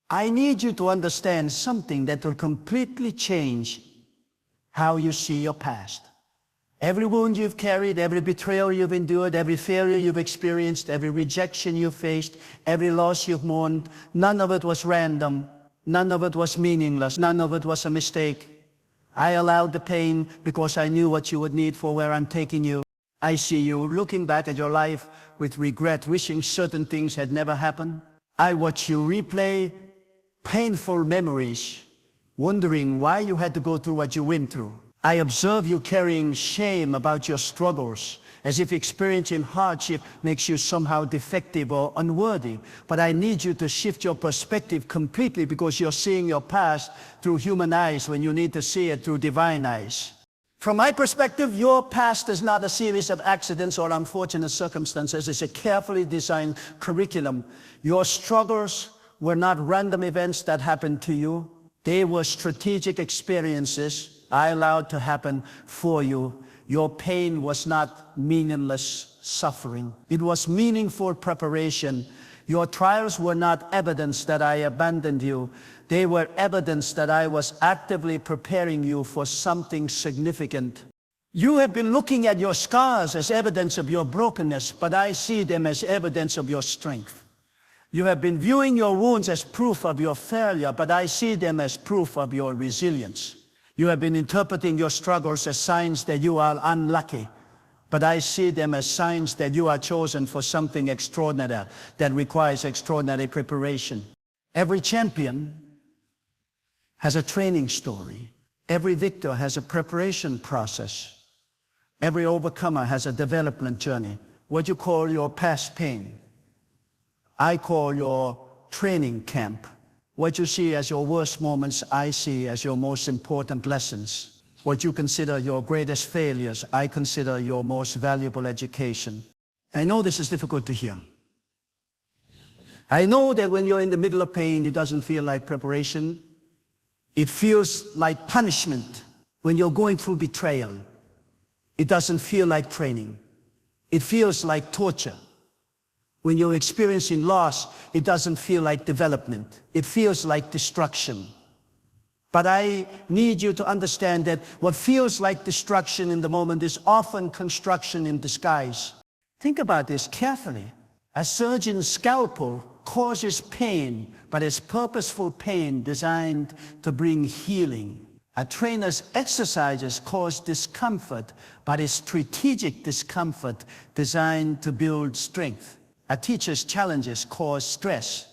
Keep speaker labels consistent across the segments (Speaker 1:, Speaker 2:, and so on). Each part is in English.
Speaker 1: I need you to understand something that will completely change how you see your past. Every wound you've carried, every betrayal you've endured, every failure you've experienced, every rejection you've faced, every loss you've mourned, none of it was random, none of it was meaningless, none of it was a mistake. I allowed the pain because I knew what you would need for where I'm taking you. I see you looking back at your life with regret, wishing certain things had never happened. I watch you replay painful memories, wondering why you had to go through what you went through. I observe you carrying shame about your struggles, as if experiencing hardship makes you somehow defective or unworthy. But I need you to shift your perspective completely, because you're seeing your past through human eyes when you need to see it through divine eyes. From my perspective, your past is not a series of accidents or unfortunate circumstances. It's a carefully designed curriculum. Your struggles were not random events that happened to you. They were strategic experiences I allowed to happen for you. Your pain was not meaningless suffering. It was meaningful preparation. Your trials were not evidence that I abandoned you. They were evidence that I was actively preparing you for something significant. You have been looking at your scars as evidence of your brokenness, but I see them as evidence of your strength. You have been viewing your wounds as proof of your failure, but I see them as proof of your resilience. You have been interpreting your struggles as signs that you are unlucky, but I see them as signs that you are chosen for something extraordinary that requires extraordinary preparation. Every champion has a training story. Every victor has a preparation process. Every overcomer has a development journey. What you call your past pain, I call your training camp. What you see as your worst moments, I see as your most important lessons. What you consider your greatest failures, I consider your most valuable education. I know this is difficult to hear. I know that when you're in the middle of pain, it doesn't feel like preparation. It feels like punishment. When you're going through betrayal, it doesn't feel like training. It feels like torture. When you're experiencing loss, it doesn't feel like development. It feels like destruction. But I need you to understand that what feels like destruction in the moment is often construction in disguise. Think about this carefully. A surgeon's scalpel causes pain, but it's purposeful pain designed to bring healing. A trainer's exercises cause discomfort, but it's strategic discomfort designed to build strength. A teacher's challenges cause stress,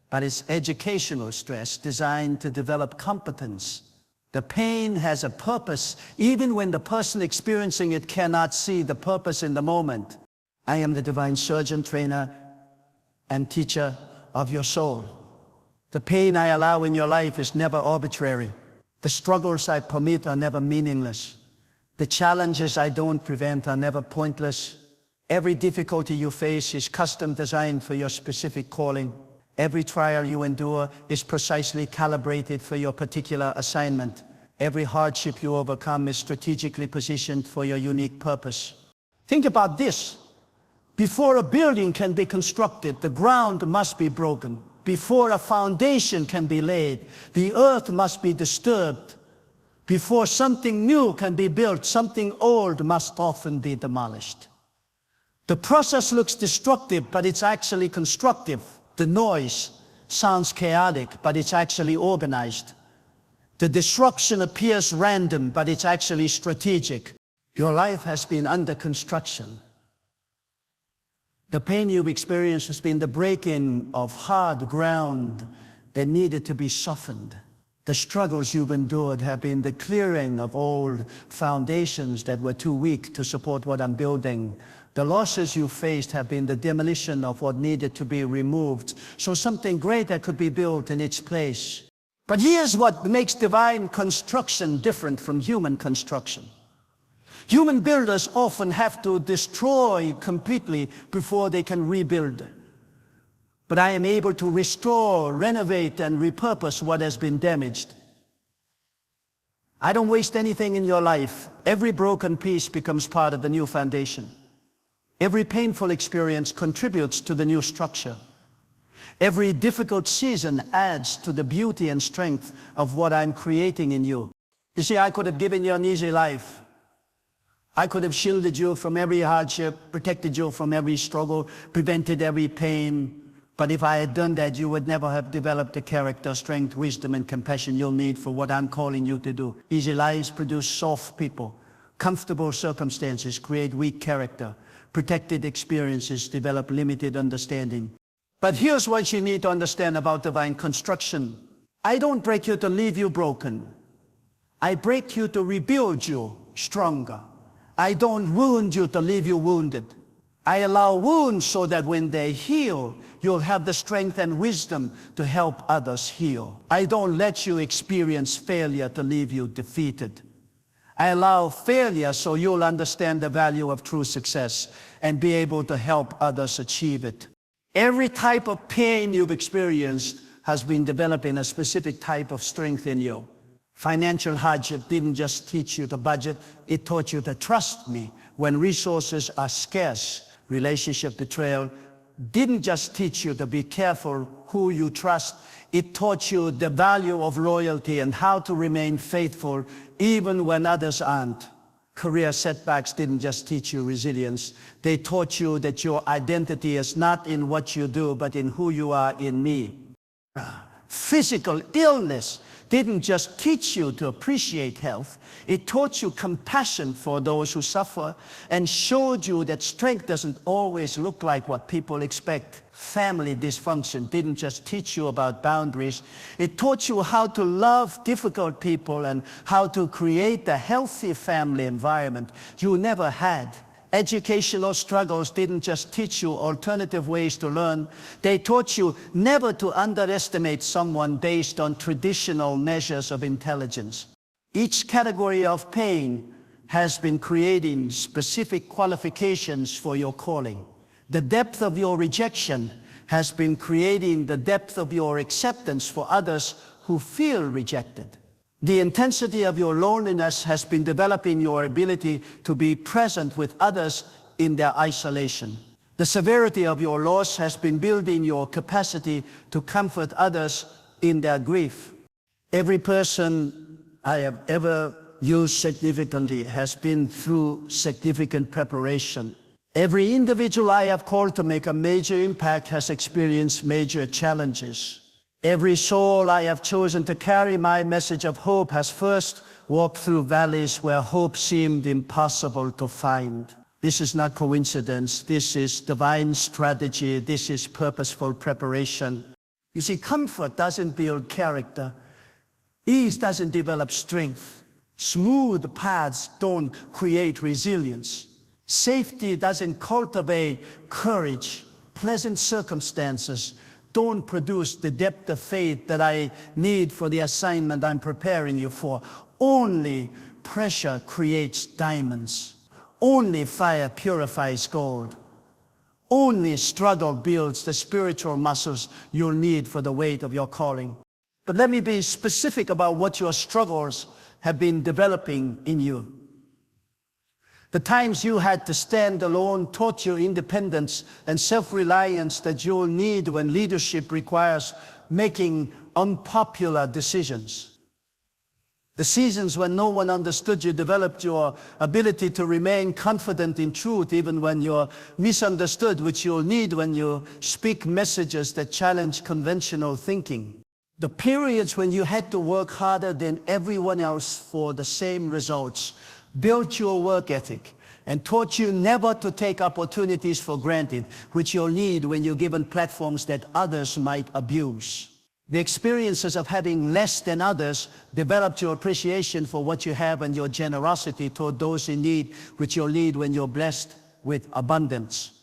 Speaker 1: but it's educational stress designed to develop competence. The pain has a purpose, even when the person experiencing it cannot see the purpose in the moment. I am the divine surgeon, trainer, and teacher of your soul. The pain I allow in your life is never arbitrary. The struggles I permit are never meaningless. The challenges I don't prevent are never pointless. Every difficulty you face is custom designed for your specific calling. Every trial you endure is precisely calibrated for your particular assignment. Every hardship you overcome is strategically positioned for your unique purpose. Think about this. Before a building can be constructed, the ground must be broken. Before a foundation can be laid, the earth must be disturbed. Before something new can be built, something old must often be demolished. The process looks destructive, but it's actually constructive. The noise sounds chaotic, but it's actually organized. The disruption appears random, but it's actually strategic. Your life has been under construction. The pain you've experienced has been the break-in of hard ground that needed to be softened. The struggles you've endured have been the clearing of old foundations that were too weak to support what I'm building. The losses you faced have been the demolition of what needed to be removed, so something greater could be built in its place. But here's what makes divine construction different from human construction. Human builders often have to destroy completely before they can rebuild. But I am able to restore, renovate, and repurpose what has been damaged. I don't waste anything in your life. Every broken piece becomes part of the new foundation. Every painful experience contributes to the new structure. Every difficult season adds to the beauty and strength of what I'm creating in you. You see, I could have given you an easy life. I could have shielded you from every hardship, protected you from every struggle, prevented every pain. But if I had done that, you would never have developed the character, strength, wisdom, and compassion you'll need for what I'm calling you to do. Easy lives produce soft people. Comfortable circumstances create weak character. Protected experiences develop limited understanding. But here's what you need to understand about divine construction. I don't break you to leave you broken. I break you to rebuild you stronger. I don't wound you to leave you wounded. I allow wounds so that when they heal, you'll have the strength and wisdom to help others heal. I don't let you experience failure to leave you defeated. I allow failure so you'll understand the value of true success and be able to help others achieve it. Every type of pain you've experienced has been developing a specific type of strength in you. Financial hardship didn't just teach you to budget, it taught you to trust me when resources are scarce. Relationship betrayal didn't just teach you to be careful who you trust, it taught you the value of loyalty and how to remain faithful even when others aren't. Career setbacks didn't just teach you resilience, they taught you that your identity is not in what you do, but in who you are in me. Physical illness didn't just teach you to appreciate health, it taught you compassion for those who suffer and showed you that strength doesn't always look like what people expect. Family dysfunction didn't just teach you about boundaries, it taught you how to love difficult people and how to create a healthy family environment you never had. Educational struggles didn't just teach you alternative ways to learn, they taught you never to underestimate someone based on traditional measures of intelligence. Each category of pain has been creating specific qualifications for your calling. The depth of your rejection has been creating the depth of your acceptance for others who feel rejected. The intensity of your loneliness has been developing your ability to be present with others in their isolation. The severity of your loss has been building your capacity to comfort others in their grief. Every person I have ever used significantly has been through significant preparation. Every individual I have called to make a major impact has experienced major challenges. Every soul I have chosen to carry my message of hope has first walked through valleys where hope seemed impossible to find. This is not coincidence, this is divine strategy, this is purposeful preparation. You see, comfort doesn't build character, ease doesn't develop strength, smooth paths don't create resilience, safety doesn't cultivate courage, pleasant circumstances don't produce the depth of faith that I need for the assignment I'm preparing you for. Only pressure creates diamonds. Only fire purifies gold. Only struggle builds the spiritual muscles you'll need for the weight of your calling. But let me be specific about what your struggles have been developing in you. The times you had to stand alone taught you independence and self-reliance that you'll need when leadership requires making unpopular decisions. The seasons when no one understood you developed your ability to remain confident in truth even when you're misunderstood, which you'll need when you speak messages that challenge conventional thinking. The periods when you had to work harder than everyone else for the same results built your work ethic and taught you never to take opportunities for granted, which you'll need when you're given platforms that others might abuse. The experiences of having less than others developed your appreciation for what you have and your generosity toward those in need, which you'll need when you're blessed with abundance.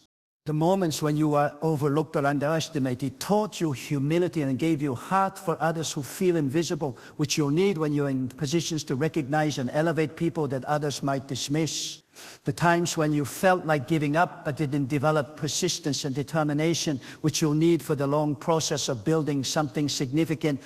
Speaker 1: The moments when you were overlooked or underestimated taught you humility and gave you heart for others who feel invisible, which you'll need when you're in positions to recognize and elevate people that others might dismiss. The times when you felt like giving up but didn't develop persistence and determination, which you'll need for the long process of building something significant,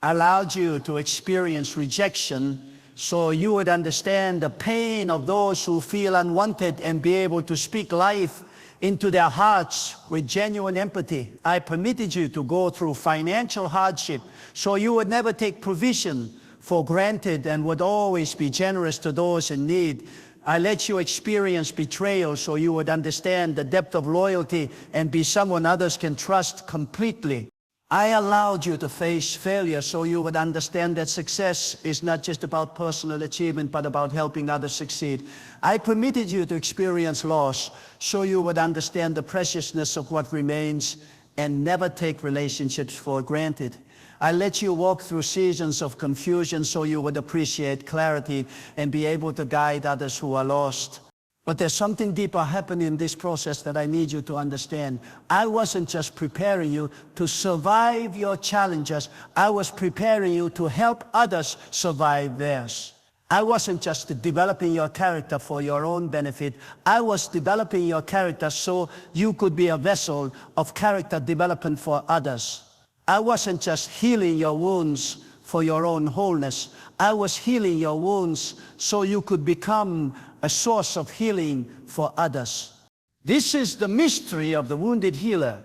Speaker 1: allowed you to experience rejection so you would understand the pain of those who feel unwanted and be able to speak life into their hearts with genuine empathy. I permitted you to go through financial hardship so you would never take provision for granted and would always be generous to those in need. I let you experience betrayal so you would understand the depth of loyalty and be someone others can trust completely. I allowed you to face failure so you would understand that success is not just about personal achievement, but about helping others succeed. I permitted you to experience loss so you would understand the preciousness of what remains and never take relationships for granted. I let you walk through seasons of confusion so you would appreciate clarity and be able to guide others who are lost. But there's something deeper happening in this process that I need you to understand. I wasn't just preparing you to survive your challenges. I was preparing you to help others survive theirs. I wasn't just developing your character for your own benefit. I was developing your character so you could be a vessel of character development for others. I wasn't just healing your wounds for your own wholeness. I was healing your wounds so you could become a source of healing for others. This is the mystery of the wounded healer.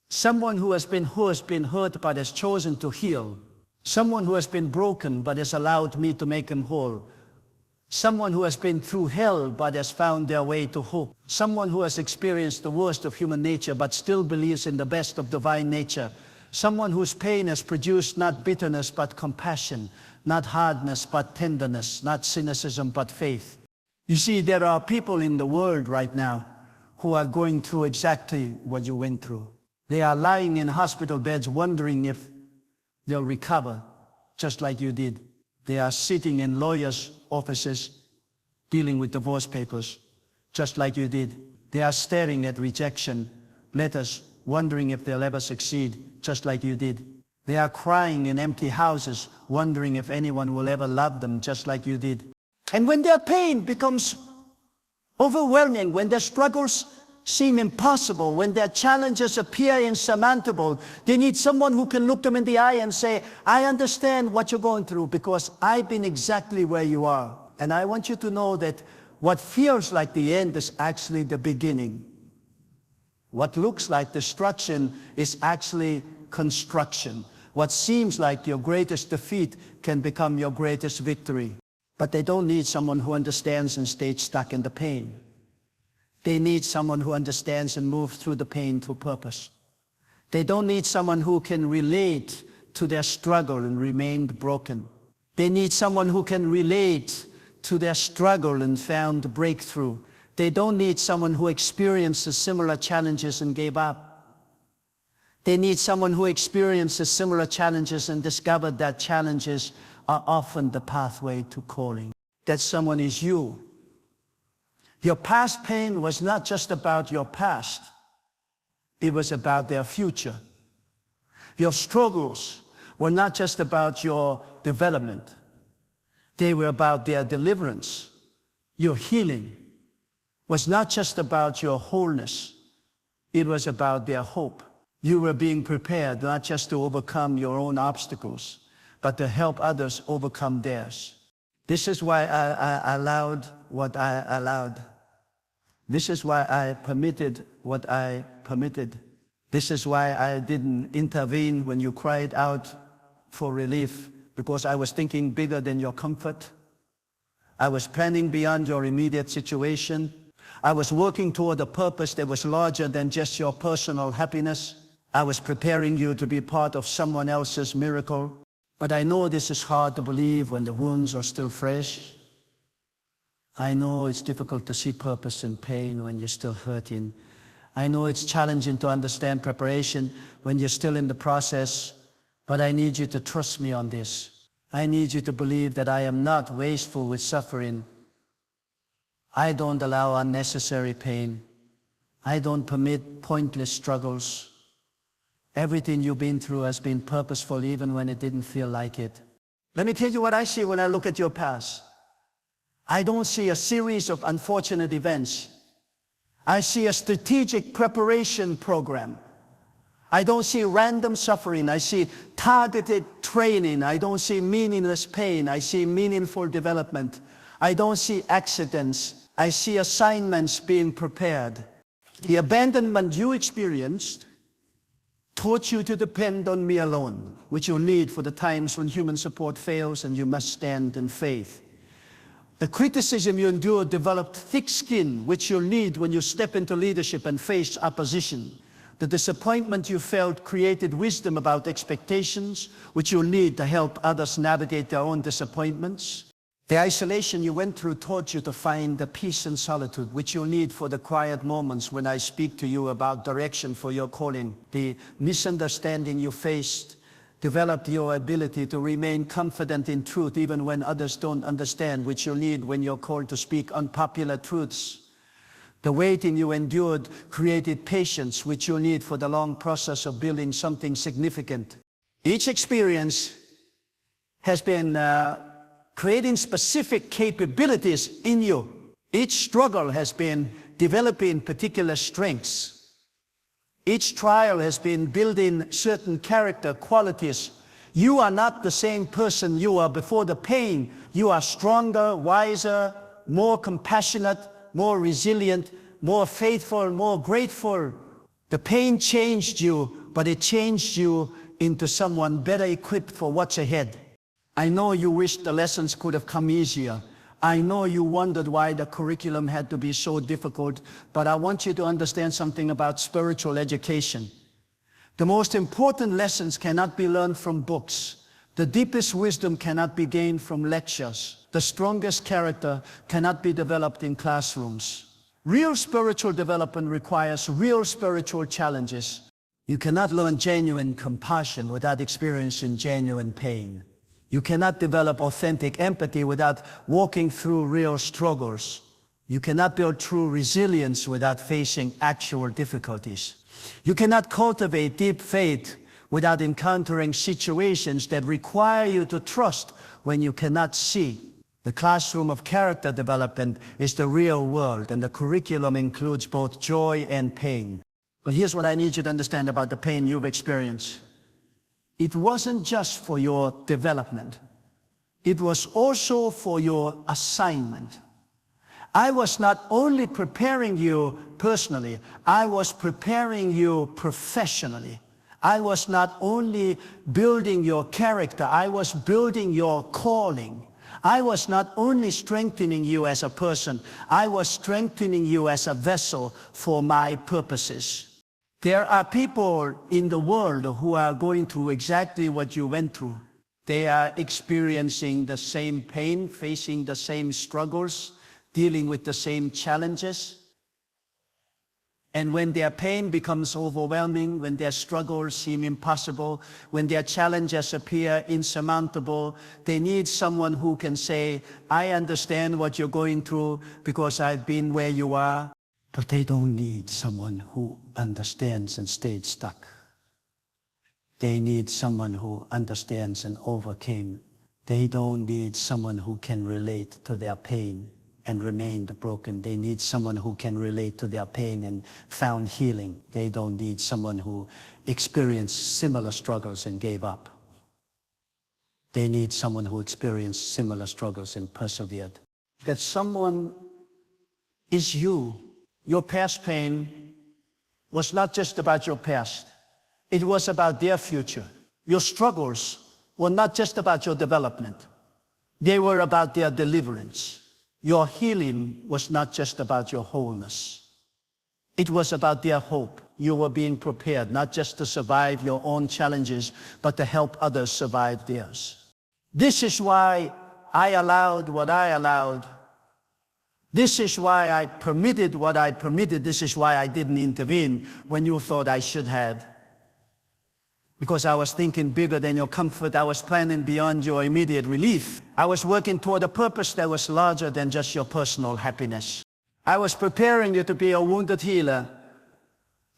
Speaker 1: Someone who has been hurt but has chosen to heal. Someone who has been broken but has allowed me to make him whole. Someone who has been through hell but has found their way to hope. Someone who has experienced the worst of human nature but still believes in the best of divine nature. Someone whose pain has produced not bitterness but compassion, not hardness but tenderness, not cynicism but faith. You see, there are people in the world right now who are going through exactly what you went through. They are lying in hospital beds wondering if they'll recover, just like you did. They are sitting in lawyers' offices dealing with divorce papers, just like you did. They are staring at rejection letters, wondering if they'll ever succeed, just like you did. They are crying in empty houses, wondering if anyone will ever love them, just like you did. And when their pain becomes overwhelming, when their struggles seem impossible, when their challenges appear insurmountable, they need someone who can look them in the eye and say, I understand what you're going through because I've been exactly where you are. And I want you to know that what feels like the end is actually the beginning. What looks like destruction is actually construction. What seems like your greatest defeat can become your greatest victory. But they don't need someone who understands and stays stuck in the pain. They need someone who understands and moves through the pain to purpose. They don't need someone who can relate to their struggle and remain broken. They need someone who can relate to their struggle and found breakthrough. They don't need someone who experiences similar challenges and gave up. They need someone who experiences similar challenges and discovered that challenges are often the pathway to calling. That someone is you. Your past pain was not just about your past. It was about their future. Your struggles were not just about your development. They were about their deliverance. Your healing was not just about your wholeness. It was about their hope. You were being prepared not just to overcome your own obstacles, but to help others overcome theirs. This is why I allowed what I allowed. This is why I permitted what I permitted. This is why I didn't intervene when you cried out for relief, because I was thinking bigger than your comfort. I was planning beyond your immediate situation. I was working toward a purpose that was larger than just your personal happiness. I was preparing you to be part of someone else's miracle. But I know this is hard to believe when the wounds are still fresh. I know it's difficult to see purpose in pain when you're still hurting. I know it's challenging to understand preparation when you're still in the process. But I need you to trust me on this. I need you to believe that I am not wasteful with suffering. I don't allow unnecessary pain. I don't permit pointless struggles. Everything you've been through has been purposeful even when it didn't feel like it. Let me tell you what I see when I look at your past. I don't see a series of unfortunate events. I see a strategic preparation program. I don't see random suffering. I see targeted training. I don't see meaningless pain. I see meaningful development. I don't see accidents. I see assignments being prepared. The abandonment you experienced taught you to depend on me alone, which you'll need for the times when human support fails and you must stand in faith. The criticism you endured developed thick skin, which you'll need when you step into leadership and face opposition. The disappointment you felt created wisdom about expectations, which you'll need to help others navigate their own disappointments. The isolation you went through taught you to find the peace and solitude, which you'll need for the quiet moments when I speak to you about direction for your calling. The misunderstanding you faced developed your ability to remain confident in truth even when others don't understand, which you'll need when you're called to speak unpopular truths. The waiting you endured created patience, which you'll need for the long process of building something significant. Each experience has been creating specific capabilities in you. Each struggle has been developing particular strengths. Each trial has been building certain character qualities. You are not the same person you were before the pain. You are stronger, wiser, more compassionate, more resilient, more faithful, more grateful. The pain changed you, but it changed you into someone better equipped for what's ahead. I know you wished the lessons could have come easier. I know you wondered why the curriculum had to be so difficult, but I want you to understand something about spiritual education. The most important lessons cannot be learned from books. The deepest wisdom cannot be gained from lectures. The strongest character cannot be developed in classrooms. Real spiritual development requires real spiritual challenges. You cannot learn genuine compassion without experiencing genuine pain. You cannot develop authentic empathy without walking through real struggles. You cannot build true resilience without facing actual difficulties. You cannot cultivate deep faith without encountering situations that require you to trust when you cannot see. The classroom of character development is the real world, and the curriculum includes both joy and pain. But here's what I need you to understand about the pain you've experienced. It wasn't just for your development. It was also for your assignment. I was not only preparing you personally, I was preparing you professionally. I was not only building your character, I was building your calling. I was not only strengthening you as a person, I was strengthening you as a vessel for my purposes. There are people in the world who are going through exactly what you went through. They are experiencing the same pain, facing the same struggles, dealing with the same challenges. And when their pain becomes overwhelming, when their struggles seem impossible, when their challenges appear insurmountable, they need someone who can say, I understand what you're going through because I've been where you are. But they don't need someone who understands and stayed stuck. They need someone who understands and overcame. They don't need someone who can relate to their pain and remained broken. They need someone who can relate to their pain and found healing. They don't need someone who experienced similar struggles and gave up. They need someone who experienced similar struggles and persevered. That someone is you. Your past pain was not just about your past. It was about their future. Your struggles were not just about your development. They were about their deliverance. Your healing was not just about your wholeness. It was about their hope. You were being prepared not just to survive your own challenges, but to help others survive theirs. This is why I allowed what I allowed. This is why I permitted what I permitted. This is why I didn't intervene when you thought I should have. Because I was thinking bigger than your comfort. I was planning beyond your immediate relief. I was working toward a purpose that was larger than just your personal happiness. I was preparing you to be a wounded healer.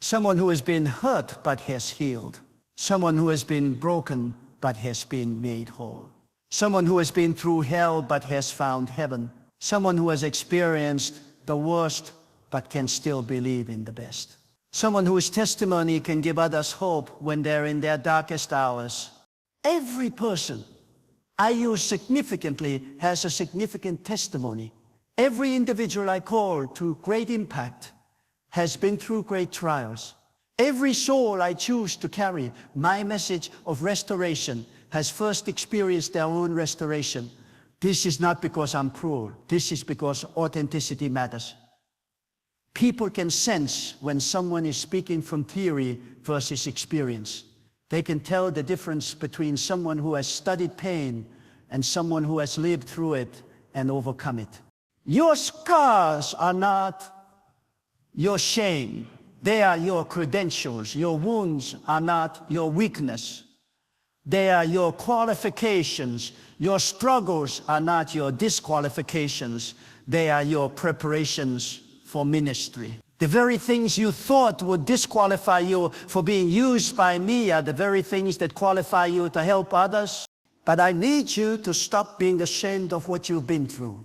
Speaker 1: Someone who has been hurt but has healed. Someone who has been broken but has been made whole. Someone who has been through hell but has found heaven. Someone who has experienced the worst but can still believe in the best. Someone whose testimony can give others hope when they're in their darkest hours. Every person I use significantly has a significant testimony. Every individual I call to great impact has been through great trials. Every soul I choose to carry my message of restoration has first experienced their own restoration. This is not because I'm cruel. This is because authenticity matters. People can sense when someone is speaking from theory versus experience. They can tell the difference between someone who has studied pain and someone who has lived through it and overcome it. Your scars are not your shame. They are your credentials. Your wounds are not your weakness. They are your qualifications. Your struggles are not your disqualifications. They are your preparations for ministry. The very things you thought would disqualify you for being used by me are the very things that qualify you to help others. But I need you to stop being ashamed of what you've been through.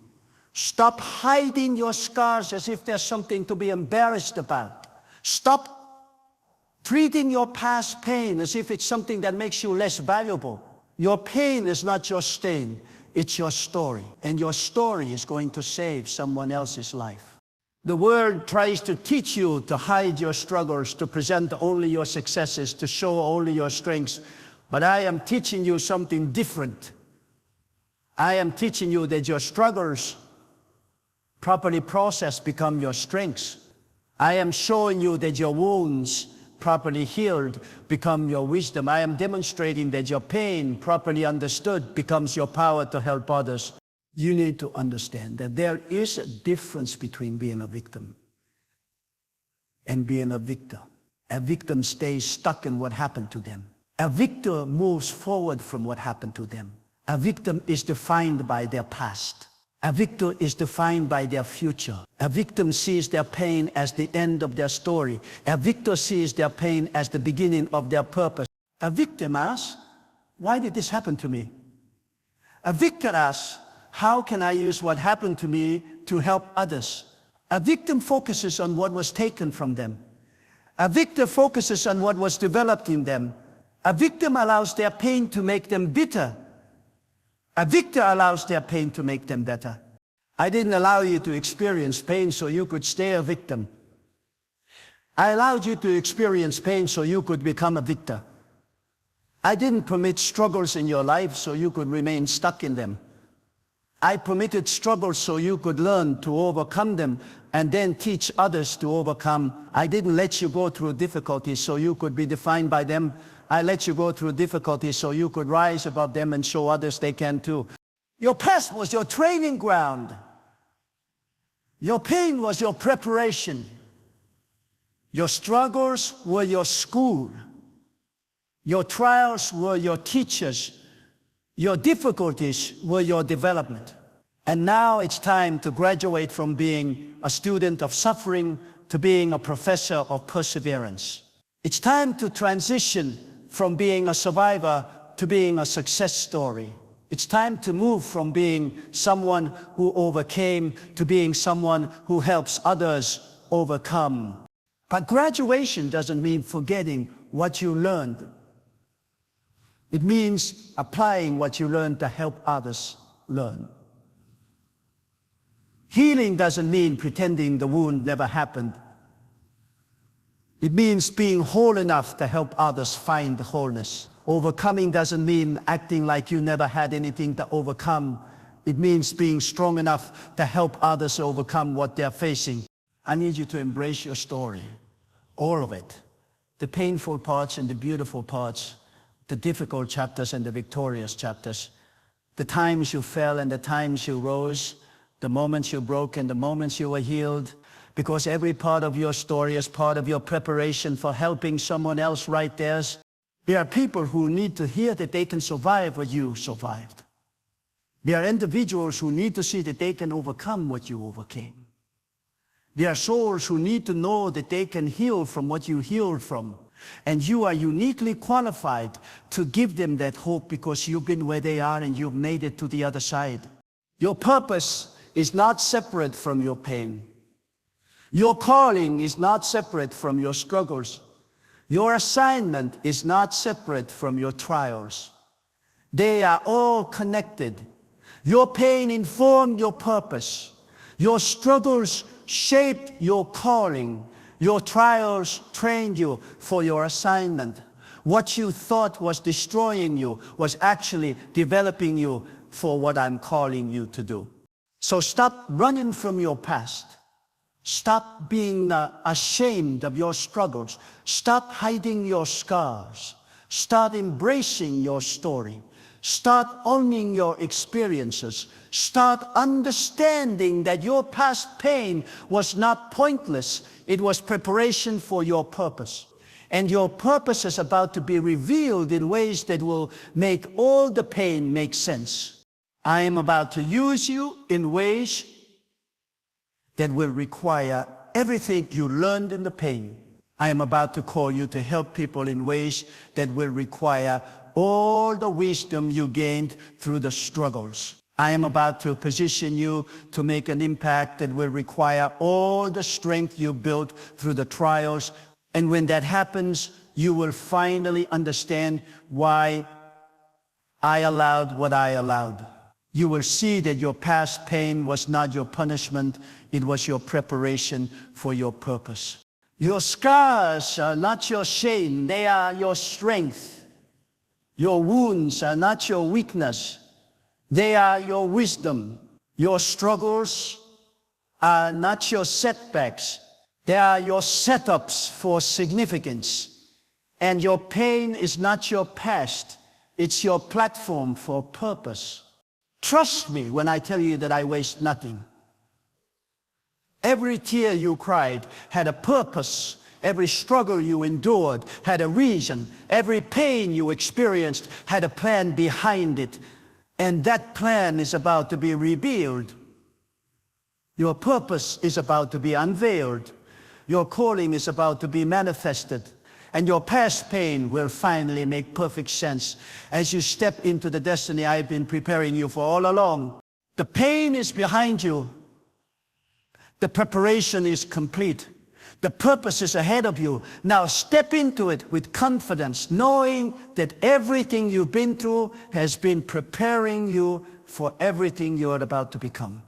Speaker 1: Stop hiding your scars as if there's something to be embarrassed about. Stop treating your past pain as if it's something that makes you less valuable. Your pain is not your stain, it's your story. And your story is going to save someone else's life. The world tries to teach you to hide your struggles, to present only your successes, to show only your strengths. But I am teaching you something different. I am teaching you that your struggles, properly processed, become your strengths. I am showing you that your wounds, properly healed, become your wisdom. I am demonstrating that your pain, properly understood, becomes your power to help others. You need to understand that there is a difference between being a victim and being a victor. A victim stays stuck in what happened to them. A victor moves forward from what happened to them. A victim is defined by their past. A victor is defined by their future. A victim sees their pain as the end of their story. A victor sees their pain as the beginning of their purpose. A victim asks, why did this happen to me? A victor asks, how can I use what happened to me to help others? A victim focuses on what was taken from them. A victor focuses on what was developed in them. A victim allows their pain to make them bitter. A victor allows their pain to make them better. I didn't allow you to experience pain so you could stay a victim. I allowed you to experience pain so you could become a victor. I didn't permit struggles in your life so you could remain stuck in them. I permitted struggles so you could learn to overcome them and then teach others to overcome. I didn't let you go through difficulties so you could be defined by them. I let you go through difficulties so you could rise above them and show others they can too. Your past was your training ground. Your pain was your preparation. Your struggles were your school. Your trials were your teachers. Your difficulties were your development. And now it's time to graduate from being a student of suffering to being a professor of perseverance. It's time to transition from being a survivor to being a success story. It's time to move from being someone who overcame to being someone who helps others overcome. But graduation doesn't mean forgetting what you learned. It means applying what you learned to help others learn. Healing doesn't mean pretending the wound never happened. It means being whole enough to help others find wholeness. Overcoming doesn't mean acting like you never had anything to overcome. It means being strong enough to help others overcome what they're facing. I need you to embrace your story, all of it. The painful parts and the beautiful parts, the difficult chapters and the victorious chapters, the times you fell and the times you rose, the moments you broke and the moments you were healed, because every part of your story is part of your preparation for helping someone else write theirs. There are people who need to hear that they can survive what you survived. There are individuals who need to see that they can overcome what you overcame. There are souls who need to know that they can heal from what you healed from. And you are uniquely qualified to give them that hope because you've been where they are and you've made it to the other side. Your purpose is not separate from your pain. Your calling is not separate from your struggles. Your assignment is not separate from your trials. They are all connected. Your pain informed your purpose. Your struggles shaped your calling. Your trials trained you for your assignment. What you thought was destroying you was actually developing you for what I'm calling you to do. So stop running from your past. Stop being ashamed of your struggles. Stop hiding your scars. Start embracing your story. Start owning your experiences. Start understanding that your past pain was not pointless. It was preparation for your purpose. And your purpose is about to be revealed in ways that will make all the pain make sense. I am about to use you in ways that will require everything you learned in the pain. I am about to call you to help people in ways that will require all the wisdom you gained through the struggles. I am about to position you to make an impact that will require all the strength you built through the trials. And when that happens, you will finally understand why I allowed what I allowed. You will see that your past pain was not your punishment, it was your preparation for your purpose. Your scars are not your shame, they are your strength. Your wounds are not your weakness, they are your wisdom. Your struggles are not your setbacks, they are your setups for significance. And your pain is not your past, it's your platform for purpose. Trust me when I tell you that I waste nothing. Every tear you cried had a purpose. Every struggle you endured had a reason. Every pain you experienced had a plan behind it. And that plan is about to be revealed. Your purpose is about to be unveiled. Your calling is about to be manifested. And your past pain will finally make perfect sense as you step into the destiny I've been preparing you for all along. The pain is behind you. The preparation is complete. The purpose is ahead of you. Now step into it with confidence, knowing that everything you've been through has been preparing you for everything you're about to become.